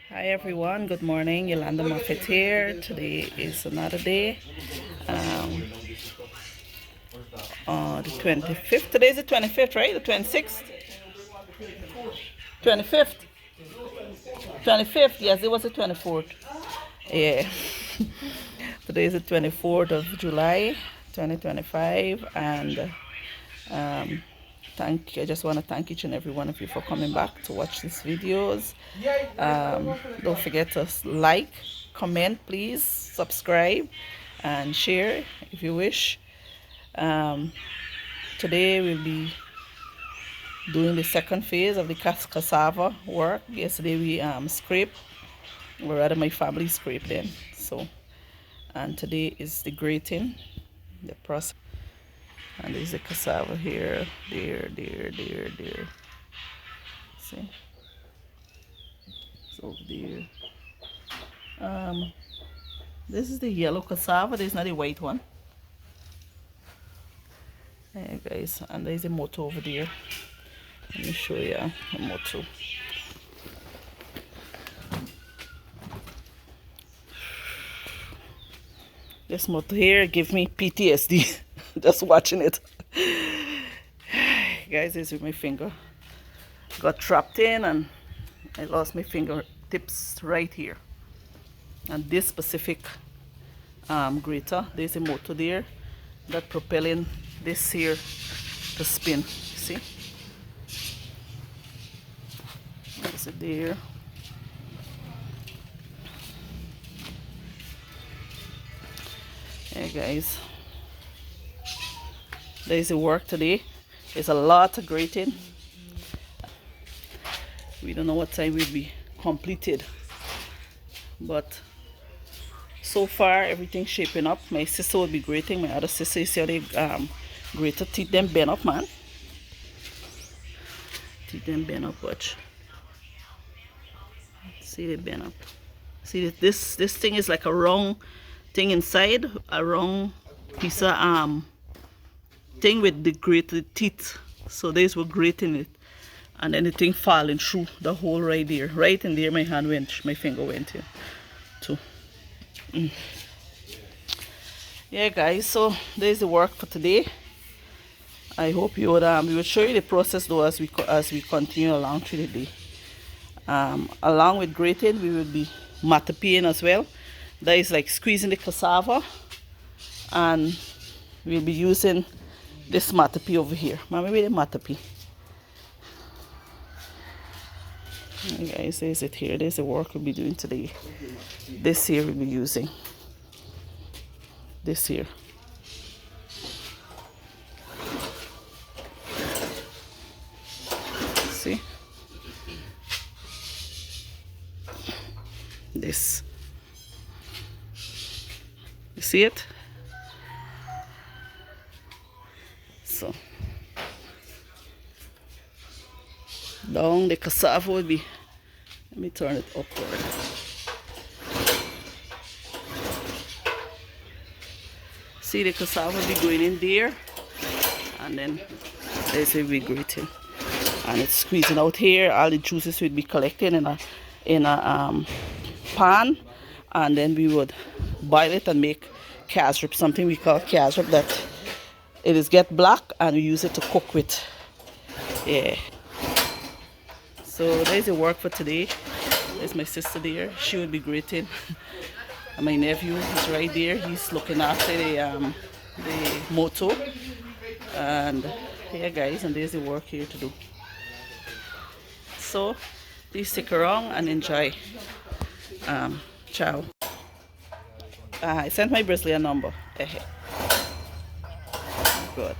Hi everyone, good morning. Yolanda Moffett here. Today is another day. Um, the 25th. Today is the 25th, right? The 26th? 25th. 25th. Yes, it was the 24th. Yeah. Today is the 24th of July, 2025, and um, I just want to thank each and every one of you for coming back to watch these videos. Don't forget to like, comment, please, subscribe, and share if you wish. Um, Today we'll be doing the second phase of the cassava work. Yesterday we scraped, or rather my family scraped then. So, and today is the grating, the process. And there's the cassava here, there. See? It's over there. This is the yellow cassava. There's not a white one. Hey guys, and there's a motor over there. Let me show you a motor. This motor here give me PTSD just watching it. Guys, this is my finger. Got trapped in and I lost my fingertips right here. And this specific grater, there's a motor there that propelling this here to spin. See? There's it there. Hey guys, there's the work today. There's a lot of grating. We don't know what time we'll be completed, but so far everything's shaping up. My sister will be grating. My other sister is here. They grater teeth them bend up, man. Teeth them bend up. Watch. See they bend up. See this thing is like a round thing inside, a round piece of thing with the grated teeth. So these were grating it, and then the thing falling through the hole right there. Right in there, my hand went, my finger went here too. Yeah guys, so there's the work for today. I hope you would we will show you the process though as we continue along through the day. Along with grating, we will be mataping as well. That is like squeezing the cassava, and we'll be using this matapi over here. Maybe the matapi. Hey guys, there's it here. There's the work we'll be doing today. This here we'll be using. This here. See? This. You see it? So down the cassava will be, let me turn it upward. See, the cassava will be going in there, and then this will be grating, and it's squeezing out here. All the juices will be collected in a pan, and then we would boil it and make cassava, something we call cassava, that it is get black, and we use it to cook with. Yeah. So there's the work for today. There's my sister there. She will be grating. And my nephew is right there. He's looking after the motor. And yeah guys, and there's the work here to do. So please stick around and enjoy. Ciao. I sent my bracelet a number. Good.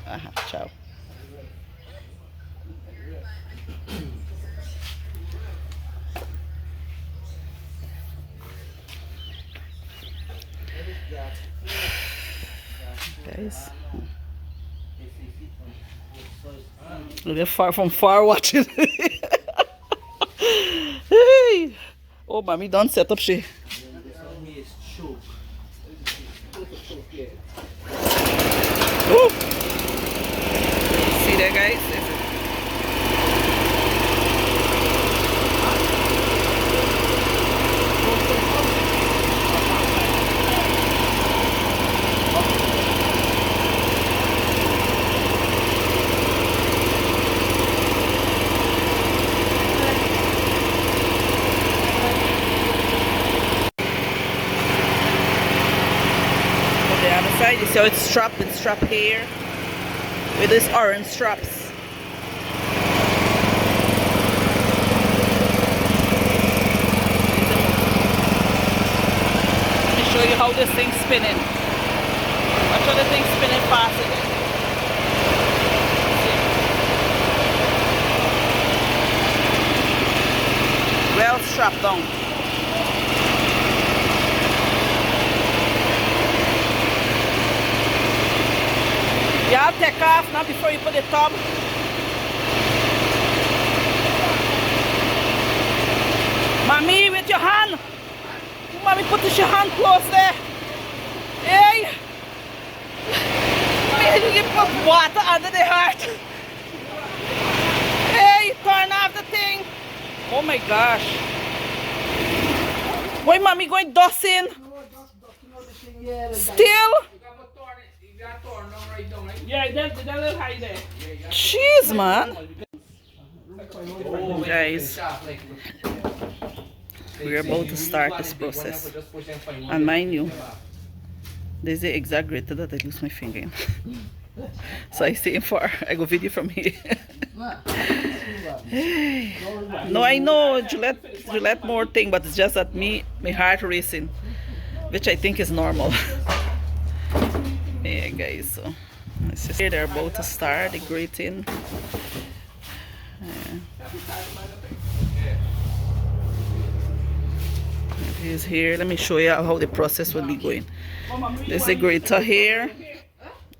Ciao. Guys, look at far watching. Hey. Oh, mommy, don't set up she. Ooh. See that, guys? inside. You see how it's strapped here with these orange straps. Let me show you how this thing's spinning. Watch how the thing's spinning fast again. Well strapped down. You have to take off now before you put the top. Mommy, with your hand. Mommy, put your hand close there. Hey. Maybe you put water under the heart. Hey, turn off the thing. Oh my gosh. Why Mommy going dusting? Still? Yeah, that little high there. Jeez, man. Guys, we're about to start this process. And mind you, there's the exact grater that I lose my finger in. So I stay in far. I go video from here. No, I know Gillette more thing, but it's just that my heart racing, which I think is normal. Yeah, guys, so let's just here. They're about to start the grating. It is here. Let me show you how the process will be going. There's the grater here.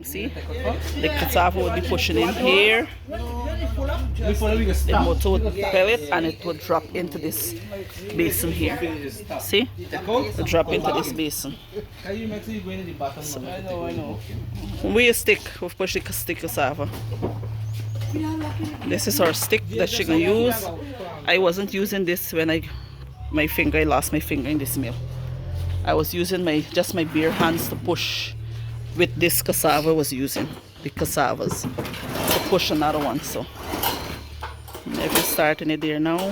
See, the cassava will be pushing in here. The motor would pellet and it would drop into this basin here. See? It will drop into this basin. So, when we stick, we push the stick cassava. This is our stick that she gonna use. I wasn't using this when I lost my finger in this mill. I was using just my bare hands to push. With this cassava, was using the cassavas to push another one. So maybe starting it there now. Woo.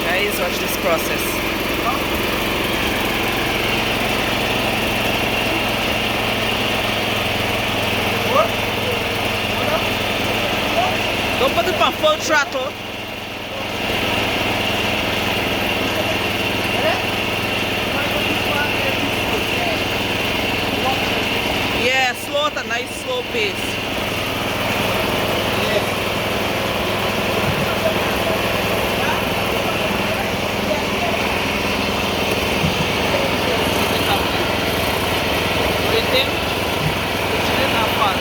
Guys, watch this process. Don't put it on full throttle. Yeah, slow at a nice slow pace. Rhythm, which didn't have fun.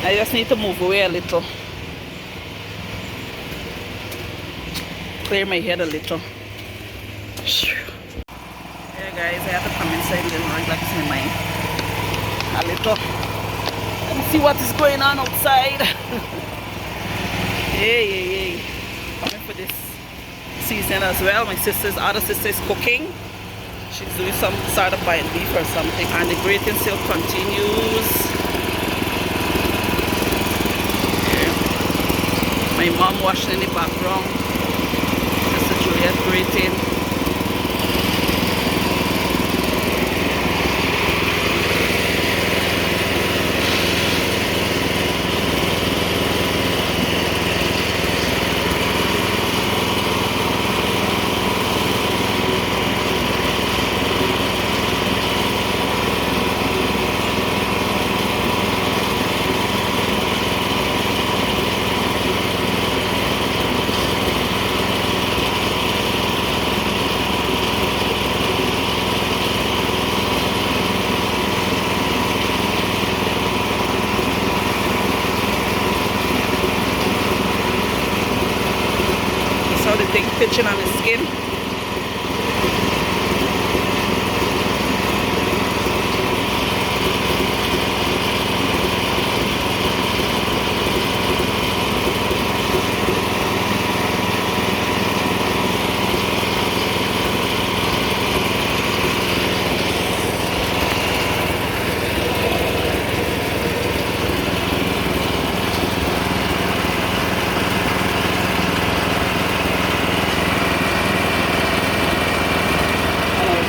I just need to move away a little. Clear my head a little. Yeah guys, I have to come inside and relax my mind a little. Let me see what is going on outside. Hey. Coming for this season as well. My other sister is cooking. She's doing some sort of buying beef or something. And the grating still continues. Yeah. My mom washing in the background. Sister Juliet grating. The thing pitching on his skin.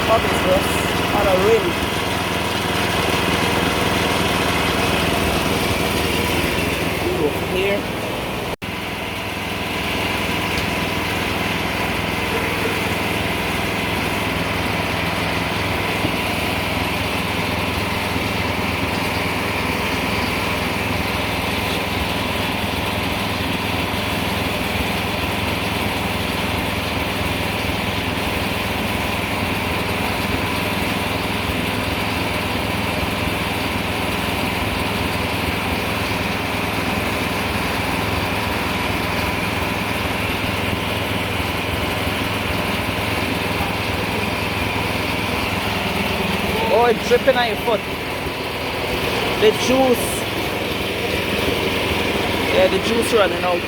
What is this? On a rim. Over here. Oh, it's dripping on your foot. The juice. Yeah, the juice running out.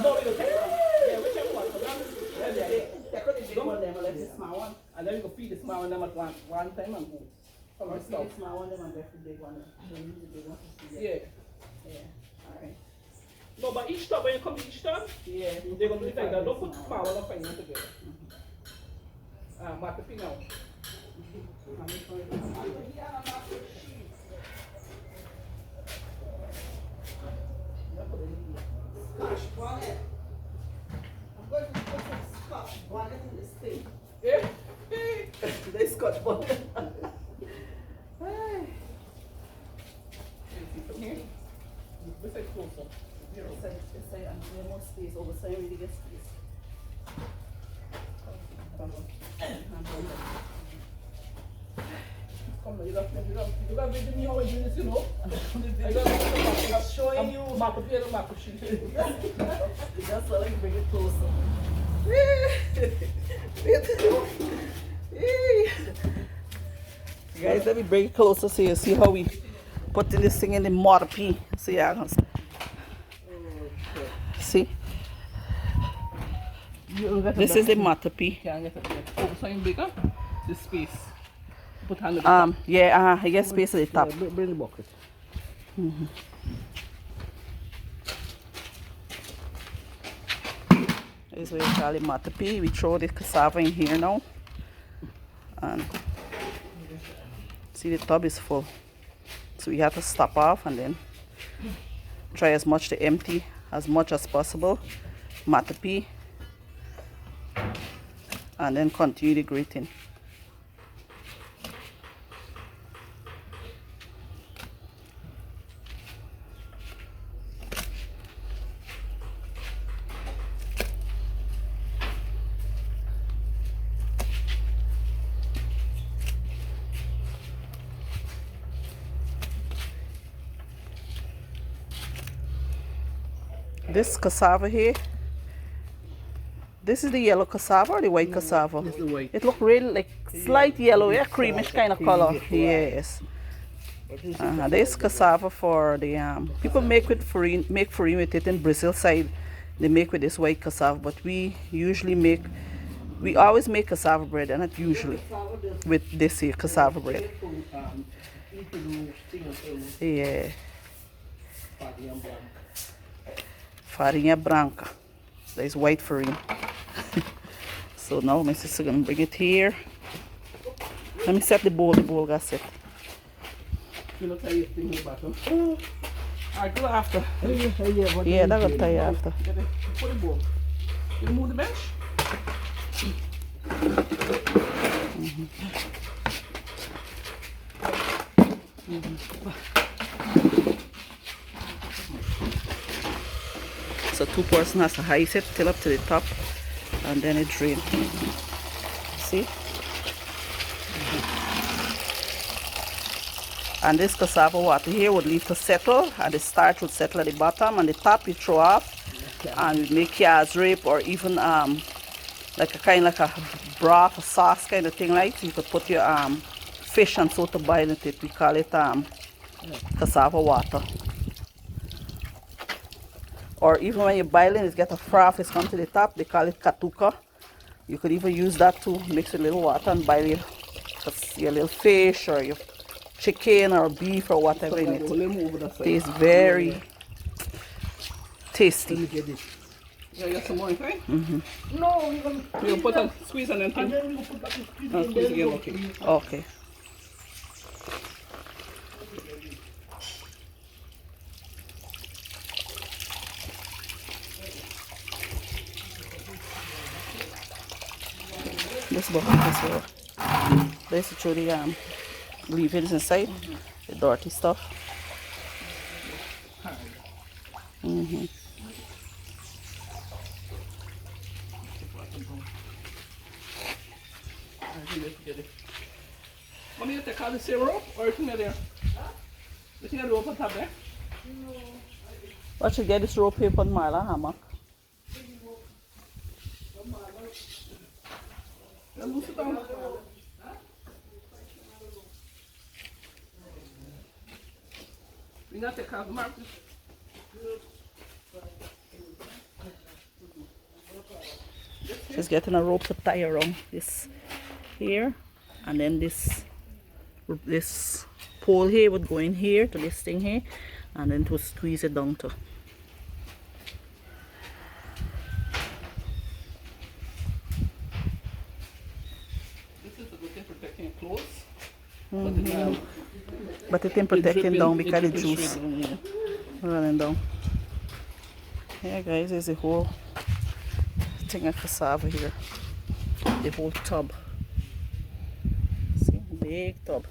No, you take one. Yeah, whichever one. Take the big one, then left the small one. And then you go feed the small one them at one time and go. Some Or of the feed stuff. the small one, then left the big one. Then use the big one to feed it. Yeah. Yeah. Alright. No, but each tub, when you come to each tub, Yeah. they're going to do it like that. Don't put small one up and together. But the pin out. Scotch bonnet. I'm going to put some scotch bonnet in this thing. Yeah? The scotch bonnet. From here? This side closer. It's like I'm doing more space over, so I really get space. Come on, you got to video me how I do this, you know? I'm showing you. Map up here, map up sheet. Just so I can bring it closer. Guys, let me bring it closer so you see how we putting this thing in the mortar pea. So yeah, see? This is the mortar pea. Can't get it there. Oh, something bigger? The space. Put hand Yeah, I get space at the top. Yeah, bring the bucket. This is what you call it mortar pea. We throw the cassava in here now. And see, the tub is full. So we have to stop off and then try as much to empty as much as possible. Mortar pea. And then continue the grating. This cassava here, this is the yellow cassava or the white cassava? It's the white. It look really like slight yellow, yeah, creamish kind of color. Yes. This cassava for the people make farine with it in Brazil side. They make with this white cassava, but we always make cassava bread, and not usually with this here cassava bread. Yeah. Farinha branca. That is white farine. So now my sister gonna bring it here. Let me set the bowl got set. You look like you're thinking about them. Alright, go after. Yeah, that will tie you after. Put the bowl. You move the bench? So 2 person has to ice it till up to the top and then it drain. See? And this cassava water here would leave to settle, and the starch would settle at the bottom, and the top you throw off and we make yaz rape, or even like a broth, a sauce kind of thing, like you could put your fish and so to boil it. We call it cassava water. Or even when you're boiling, it get a froth, it's come to the top, they call it katuka. You could even use that to mix with a little water and boil your little fish or your chicken or beef or whatever in it. Tastes very tasty. Yeah, you got some more, right? No, you're going to squeeze and then squeeze again, okay. Okay. This bucket as well. This is truly leavings inside, the dirty stuff. Mommy, you take out the same rope or anything there? You think I rope on top there? What should get this rope here on Marla hammock? Loose it down. We got the carb mark. She's getting a rope to tie around this here, and then this pole here would go in here to this thing here, and then to squeeze it down to. This is a good thing for protecting clothes. But it can protect it down because the dripping juice straight down, yeah. running down. Yeah guys, there's a whole thing of cassava here. The whole tub. See, big tub.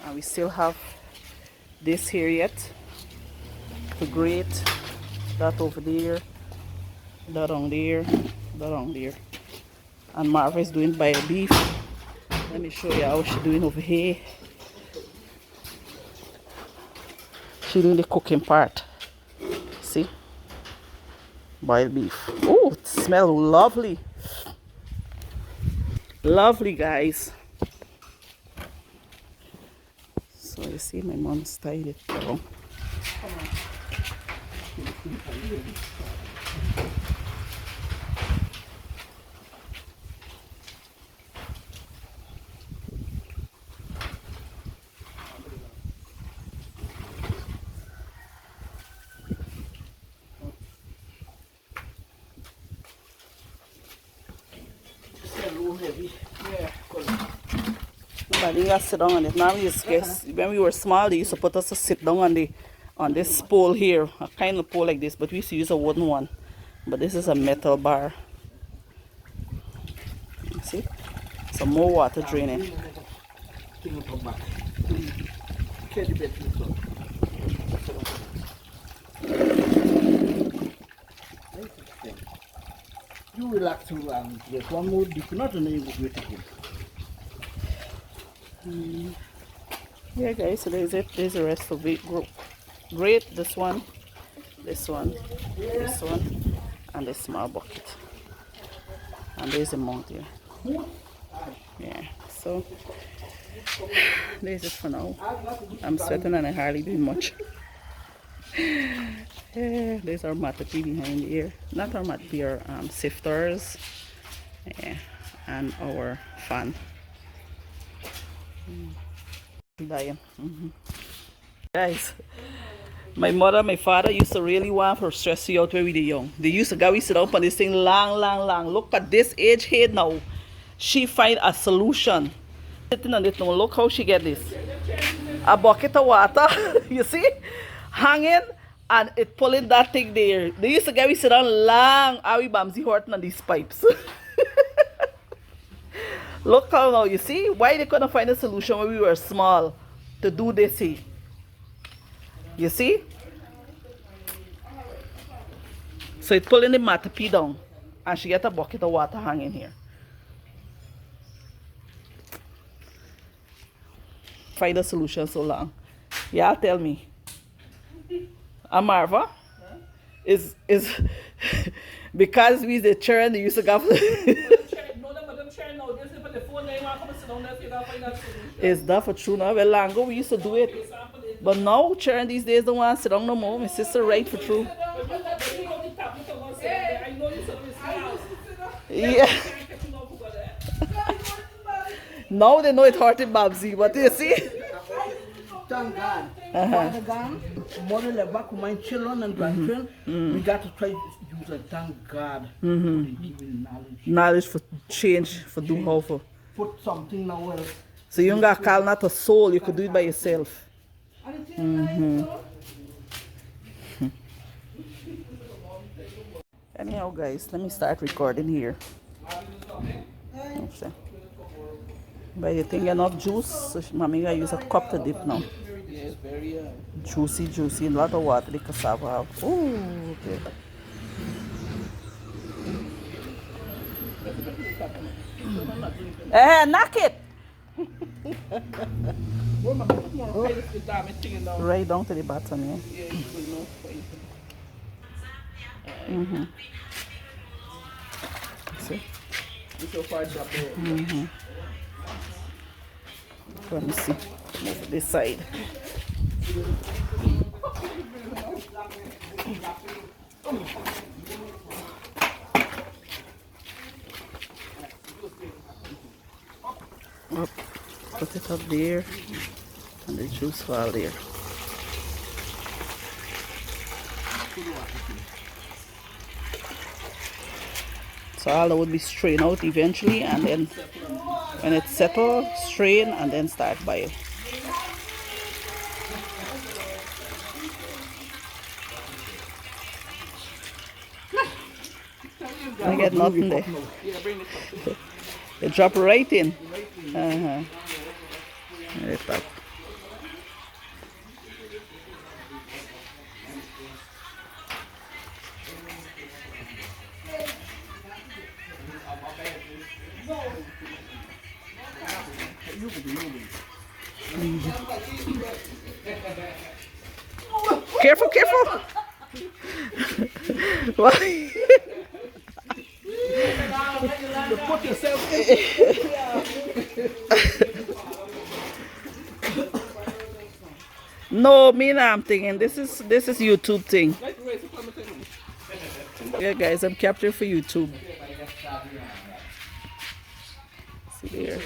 And we still have this here yet to grate. That over there, that on there, that on there. And Marva is doing by a beef. Let me show you how she's doing over here. She's doing the cooking part. See? Boiled beef. Oh, it smells lovely. Lovely, guys. So you see, my mom's tied it down. But you gotta sit down on it. Now when we were small, they used to put us to sit down on this pole here, a kind of pole like this, but we used to use a wooden one. But this is a metal bar. See? Some more water draining. You relax to there's one more deep, not an able to take it. Yeah guys, so there's it. There's the rest of it. Great, this one, this one, this one, and this small bucket. And there's a mount here. Yeah, so there's it for now. I'm sweating and I hardly do much. Yeah, there's our matapi behind here. Not our matapi, our sifters. Yeah, and our fan. Dying. Guys, my mother, my father used to really want her stress you out when we were young. They used to go, we sit up on this thing long. Look at this age here now. She find a solution. Sitting on it now. Look how she get this. A bucket of water, you see? Hanging and it pulling that thing there. They used to go, we sit down long. Are we Bamsy Horton on these pipes? Look how now, you see? Why they couldn't find a solution when we were small to do this here? You see? So it's pulling the matapi down and she get a bucket of water hanging here. Find a solution so long. Y'all tell me. Marva? Is because we the children they used to go Is that for true now? Well, long ago we used to do it. But now, children these days don't want to sit down no more. My sister right for true. Yeah. Now they know it hurting Babsy, but you see? Thank God. Father God, mother left back with my children and grandchildren. We got to try to use it. Thank God for giving knowledge. Knowledge for change, for do how for. Put something now where. So you don't got to call not a soul, you could do it by yourself. Anyhow guys, let me start recording here. Okay. By the thing enough juice, so mommy gonna use a cup to dip now. Yeah, it's very Juicy, a lot of water the cassava have. Ooh, okay. Knock it! Right down to the bottom, yeah. See? Let me see. Move this side. put it up there and the juice fall there. So all that would be strained out eventually, and then when it's settled, strain and then start boil. I get nothing there. It drop right in. Right up. Careful, careful. Why? You put yourself No, me now I'm thinking this is YouTube thing. Yeah guys, I'm capturing for YouTube. See there.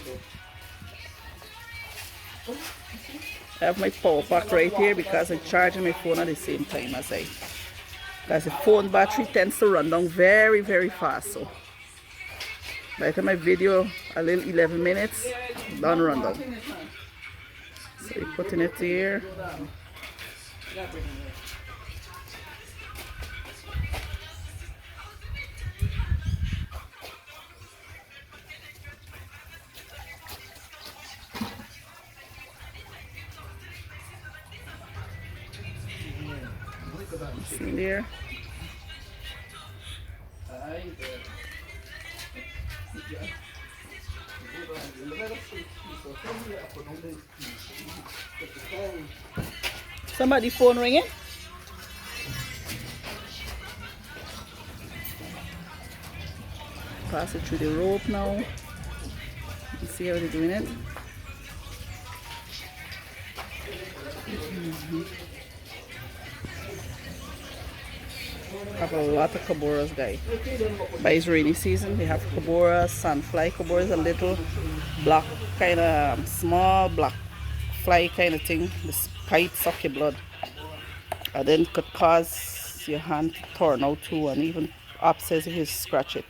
I have my power pack right here because I'm charging my phone at the same time as because the phone battery tends to run down very, very fast. So by the time I video a little 11 minutes, done run down. So you're putting it here. See there. Somebody phone ringing? Pass it through the rope now. You see how they're doing it? Have a lot of coboras, guys. By it's rainy season, they have coboras, sandfly. Cobora is a little black, kind of small black fly kind of thing. This bite suck your blood, and then could cause your hand to turn out too, and even abscess if you scratch it.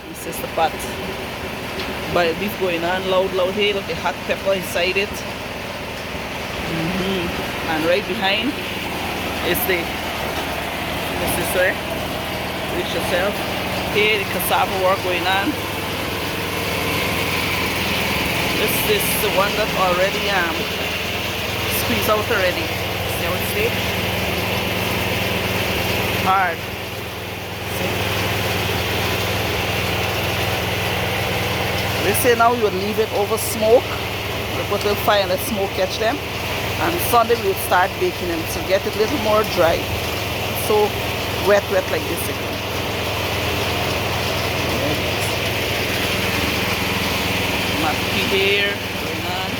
This is the pot. But beef going on loud here, look, the hot pepper inside it. And right behind is the sister. Reach yourself. Here the cassava work going on. This is the one that already squeezed out already. See how it's there? Hard. See? They say now you would leave it over smoke, you put a little fire and let smoke catch them, and Sunday we would start baking them to get it a little more dry. So wet like this again. Matki here, going on.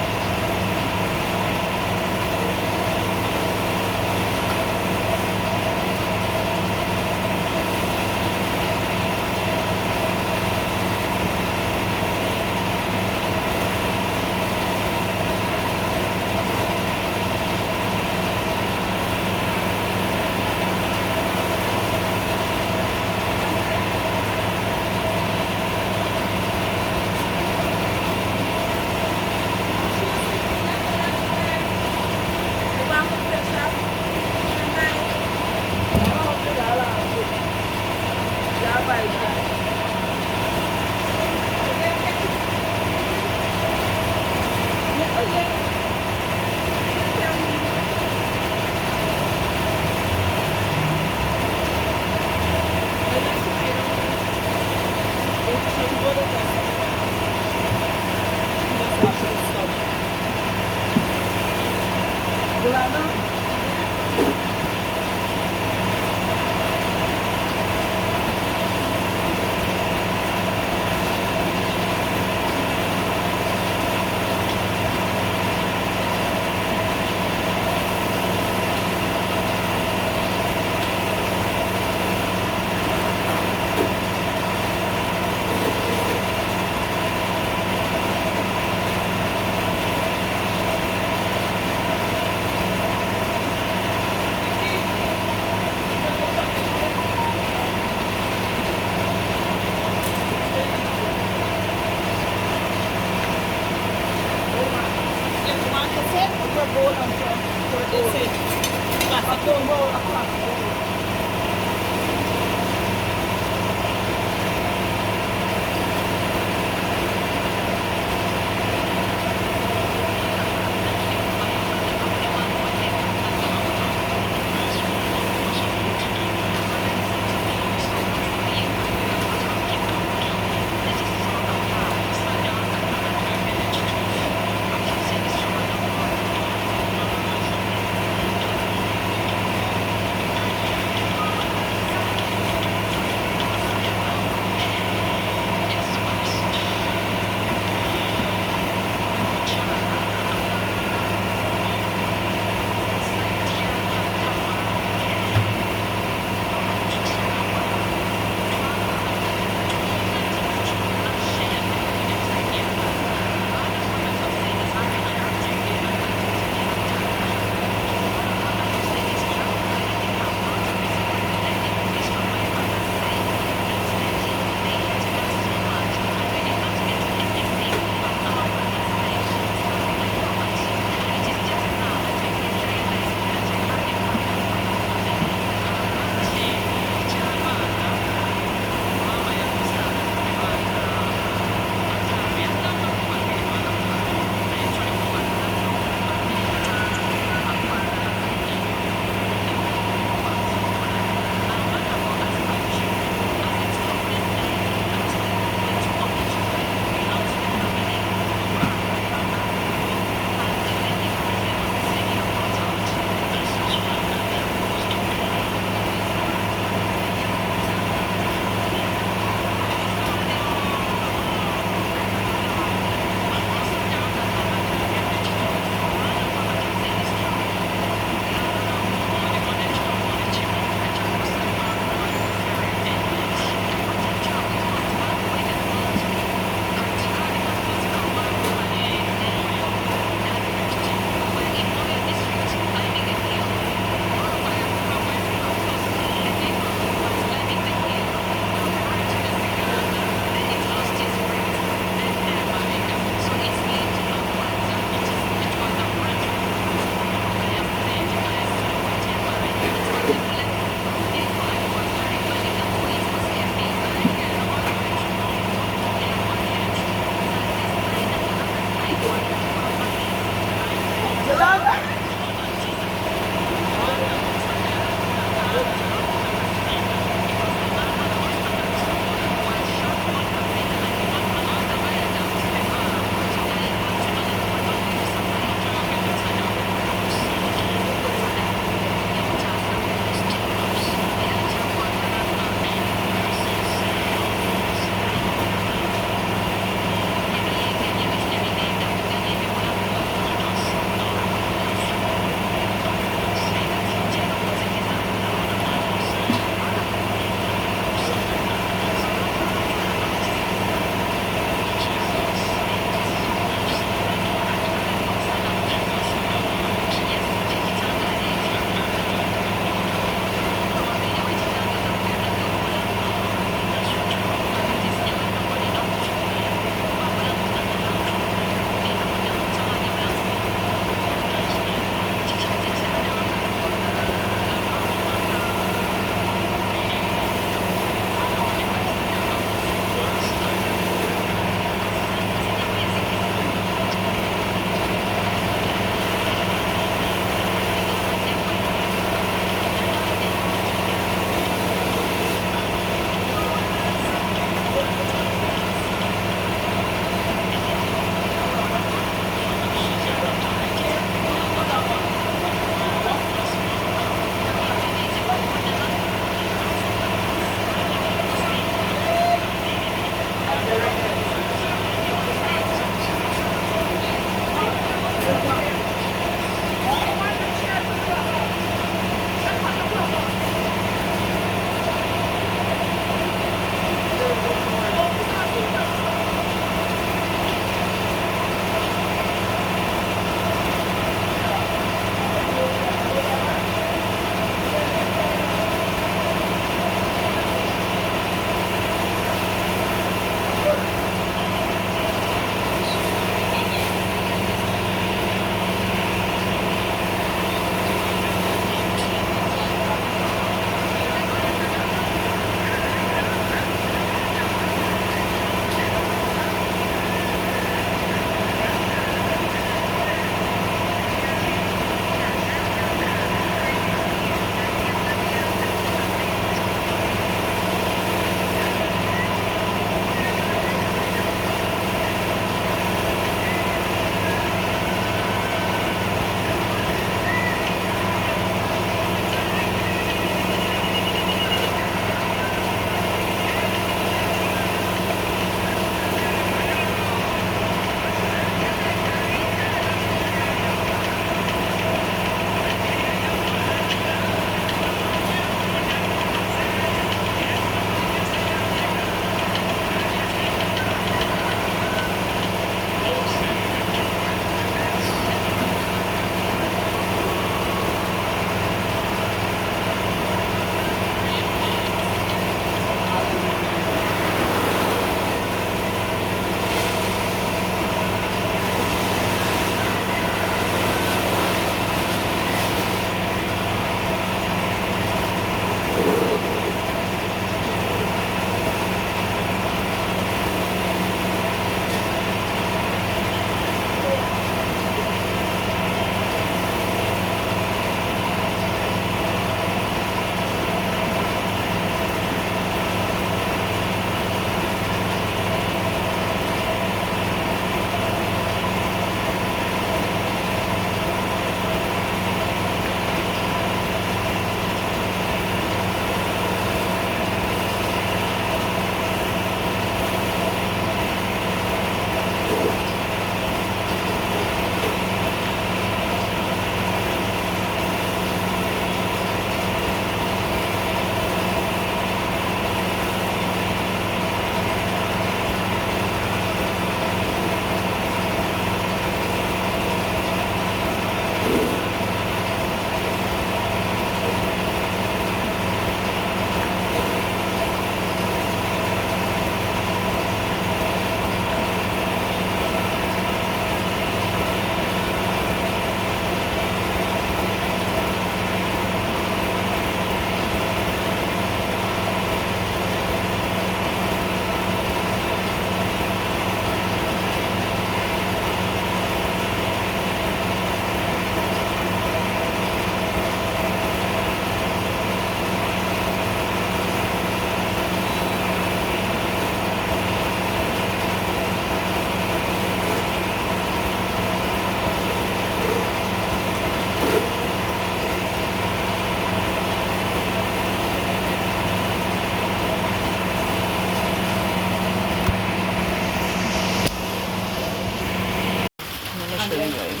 show you guys.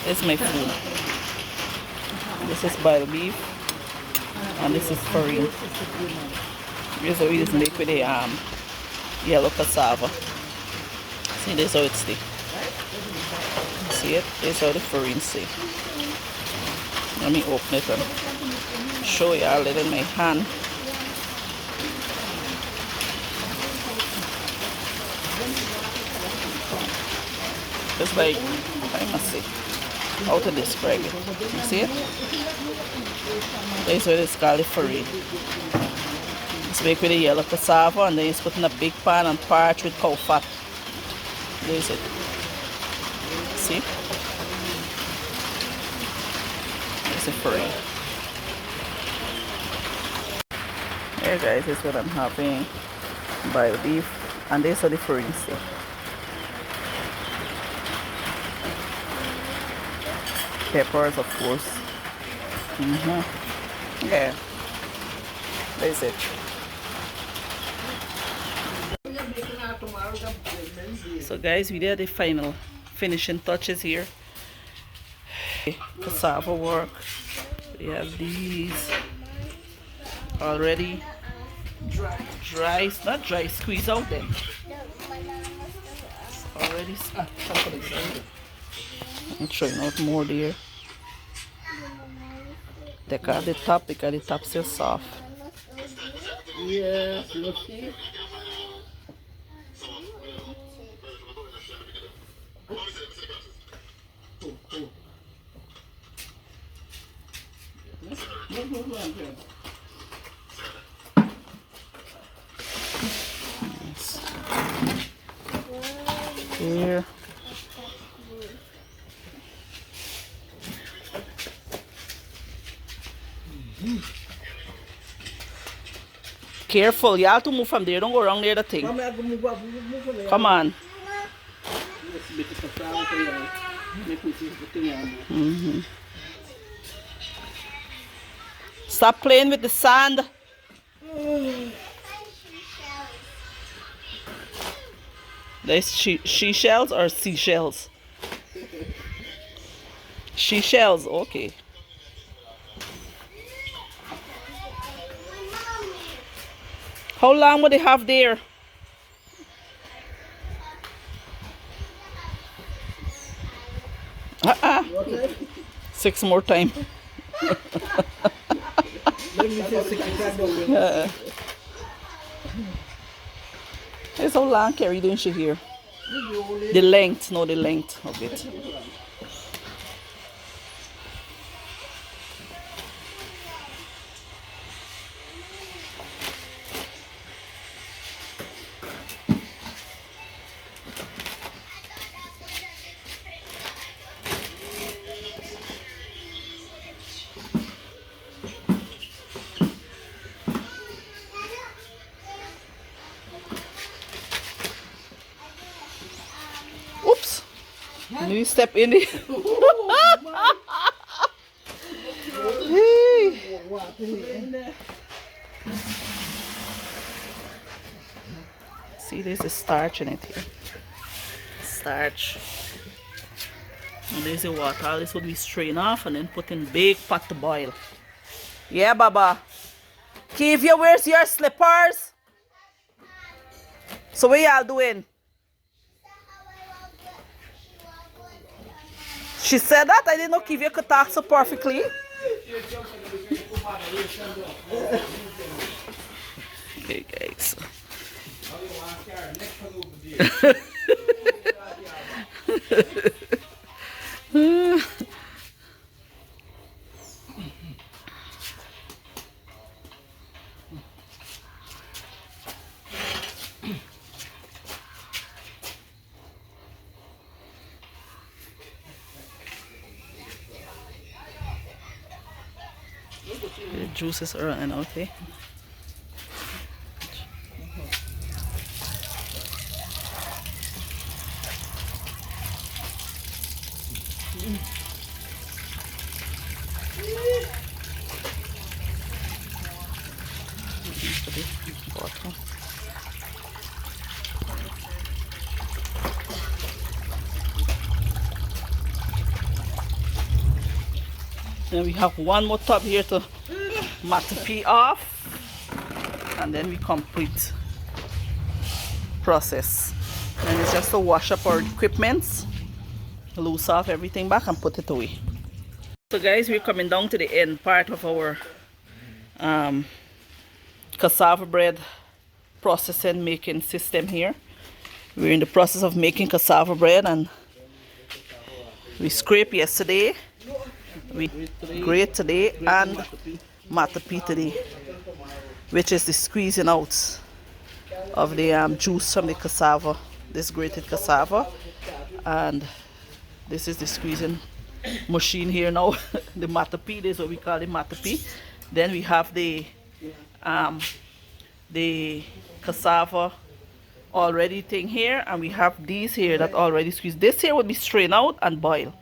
It's my food. This is boiled beef, and this is farine. This is how it is made with the yellow cassava. See, this is how it stays. See it? This is how the farine stays. Let me open it and show you a little in my hand. It's like, I must see how to describe it. You see it? This is what it's called, the farine. It's baked with the yellow cassava, and then it's put in a big pan and parched with cow fat. There's it. See? It's a farine. Here guys, this is what I'm having. Boiled beef, and this is the farine steak. Peppers, of course. Yeah, that's it. So guys, we did the final finishing touches here. Cassava work. We have these already dry, not dry, squeeze out them. Already I'm showing out more there. Take out the top because the top still soft. Yeah, look here. Here. Careful, you have to move from there. Don't go wrong near the thing. Come on. Stop playing with the sand. There's seashells or seashells? Seashells, okay. How long would they have there? Okay. 6 more time. It's how long Carrie doing she here? The length, no, the length of it. Oops! You step in it. See, there's a starch in it here. Starch. And there's the water. All this would be strained off and then put in big pot to boil. Yeah, Baba. Kivia, where's your slippers? So what y'all doing? She said that? I didn't know Kivia could talk so perfectly. Okay, guys. The juices are running out here. Bottle. Then we have one more tub here to matapee off, and then we complete process. And it's just to wash up our equipment, loose off everything back and put it away. So guys, we're coming down to the end part of our cassava bread processing making system here. We're in the process of making cassava bread, and we scraped yesterday, we grate today, and matapee today, which is the squeezing out of the juice from the cassava, this grated cassava. And this is the squeezing machine here now. The matapee, this is what we call the matapee. Then we have the cassava already thing here, and we have these here that already squeezed. This here will be strained out and boiled.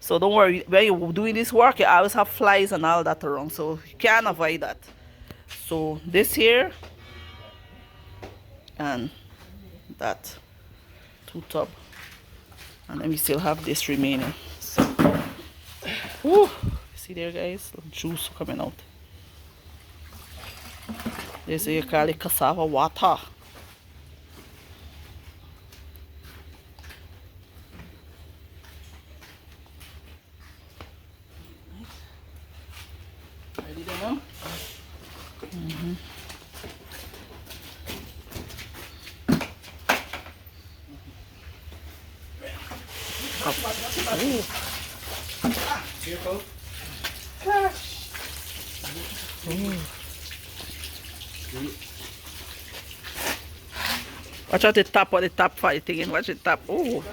So don't worry, when you're doing this work, you always have flies and all that around, so you can't avoid that. So this here and that 2 tub, and then we still have this remaining. So, whoo, see there guys, the juice coming out. This is, you call it cassava water. Ready to know? Careful. Watch out the top or the top fighting and watch the top. Oh.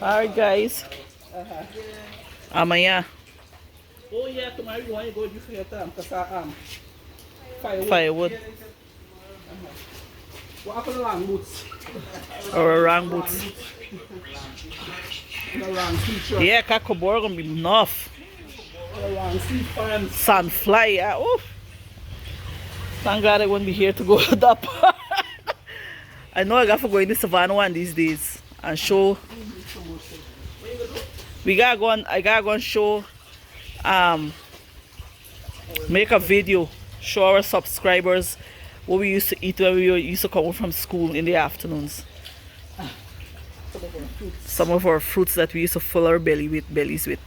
Alright guys. Amanhã. Oh yeah, tomorrow you want to go for your Firewood. What happened to long boots? Or orang boots. The long t-shirt. Yeah, Kakobor gonna be enough. The long sea Sunfly, yeah. Oh. Thank God I won't be here to go to that part. I know I got to go in the savannah one these days and show. I gotta go and show, make a video, show our subscribers what we used to eat when we used to come home from school in the afternoons. Some of our fruits that we used to fill our bellies with.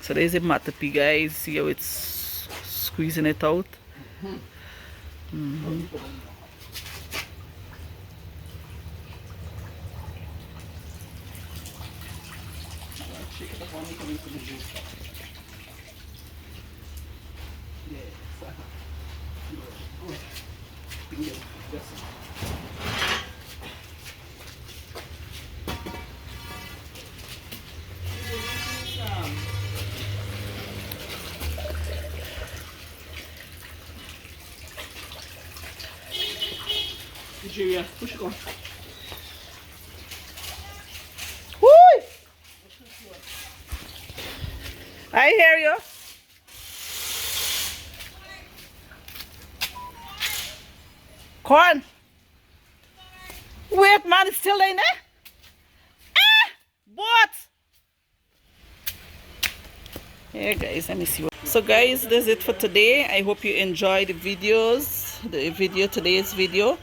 So there's a matapee, guys. See how it's squeezing it out. Nigeria, push it on. Woo! I hear you. Corn. Wait, man, it's still in there. Ah! What? Yeah, guys, let me see. So, guys, that's it for today. I hope you enjoyed the today's video.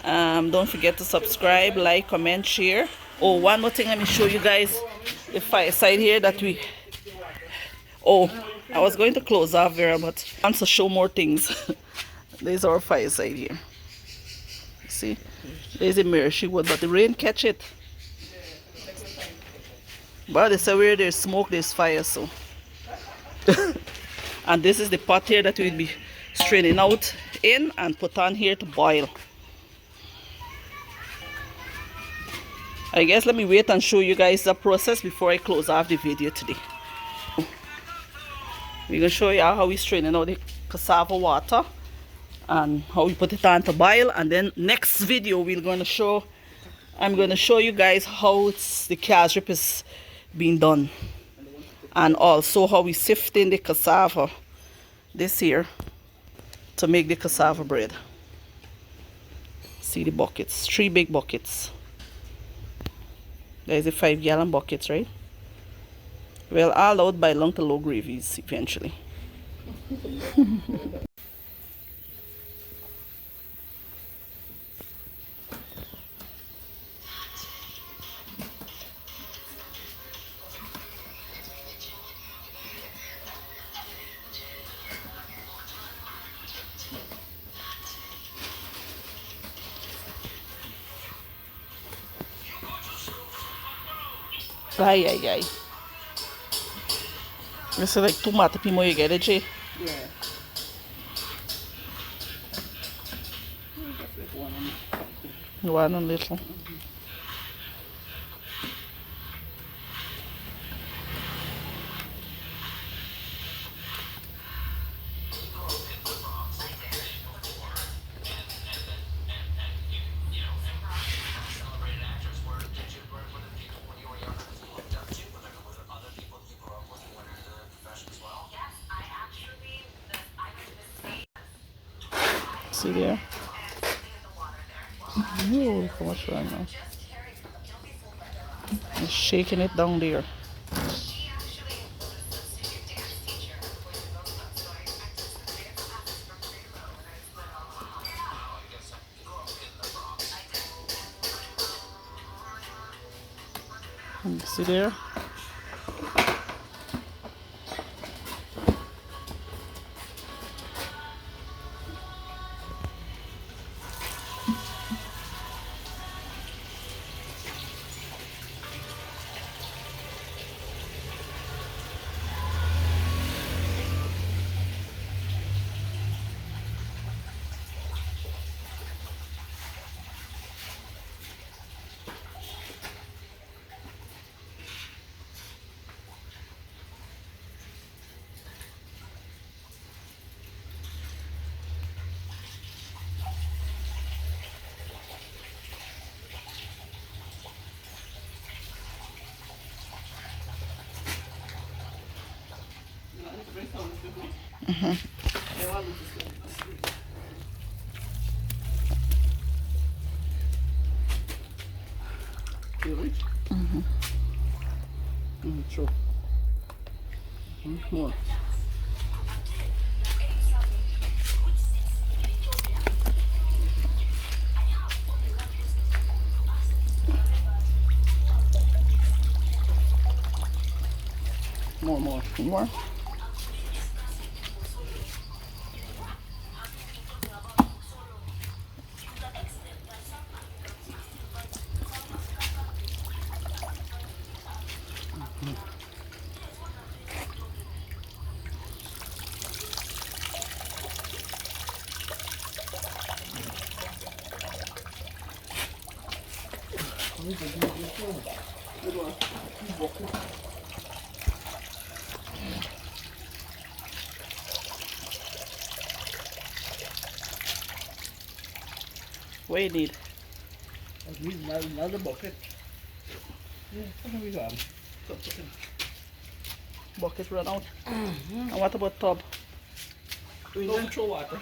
Don't forget to subscribe, like, comment, share. Oh, one more thing, let me show you guys the fireside here that we... Oh, I was going to close off there, but I want to show more things. There's our fireside here. See, there's a mirror wood, but the rain catch it. But it's where there's smoke, there's fire, so. And this is the pot here that we'll be straining out in and put on here to boil. I guess let me wait and show you guys the process before I close off the video today. We're going to show you how we're straining out the cassava water and how we put it on to boil. And then next video I'm going to show you guys how the cassava is being done, and also how we sift in the cassava this here to make the cassava bread. See the buckets, 3 big buckets. There's the 5-gallon buckets, right? Well, all out by long to low gravies eventually. Ai, ai, ai. This is like tomato pimoy get it, Yeah. one on little. See there? Oh, how much right now? I'm shaking it down there. See there? Really? True. More. More. What you need? I need another bucket. Yeah, what have we got? Bucket run out. And what about tub? We don't throw water.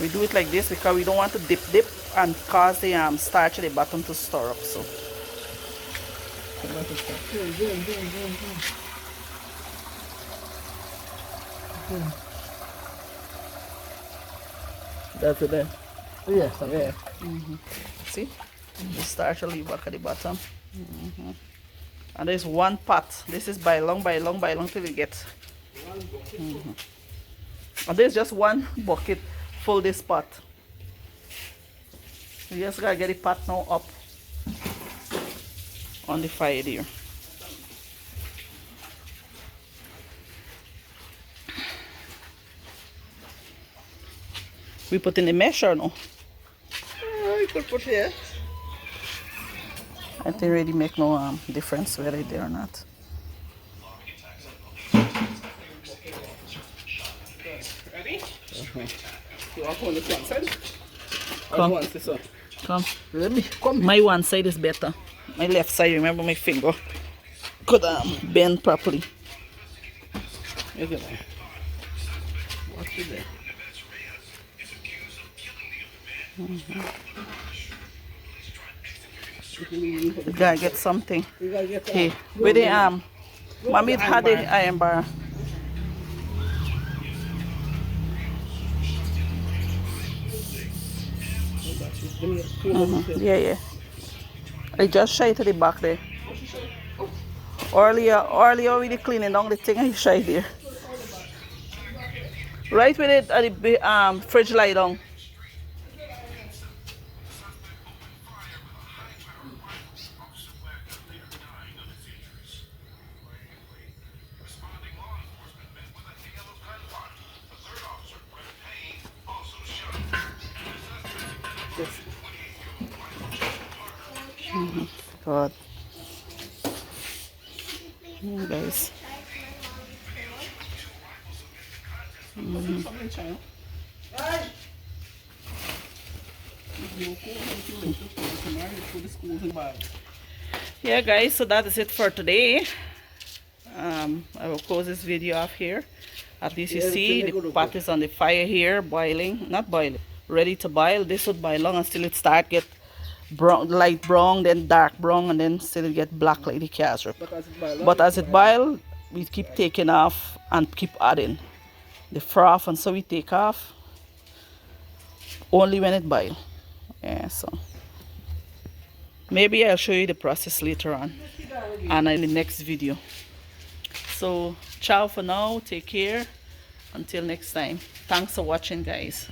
We do it like this because we don't want to dip and cause the starch at the bottom to stir up. So that's it there. Yes, okay. See, the starch will leave back at the bottom. And there's one pot. This is by long till it gets. And there's just one bucket full this pot. You just gotta get the pot now up on the fire there. We put in the mesh or no? You could put here. I think really make no difference whether it's there or not. Ready? You want to go on this one side? Come. Or this one? Come. Let me come. My one side is better. My left side, remember my finger could bend properly. Look at that. What's it there? The guy get something. You gotta get Hey, with the mommy had the iron bar. Yeah, yeah. I just shy to the back there. Earlier already cleaning down the thing I shy there. Right with it at the fridge light down. God. Guys. Yeah guys, so that is it for today. I will close this video off here. At least you see the pot is on the fire here, boiling, not boiling, ready to boil. This would boil long until it start get brown, light brown, then dark brown, and then still it get black like the casserole. But as it boil, we keep taking off and keep adding the froth, and so we take off only when it boil. Yeah, so maybe I'll show you the process later on and in the next video. So ciao for now, take care, until next time. Thanks for watching guys.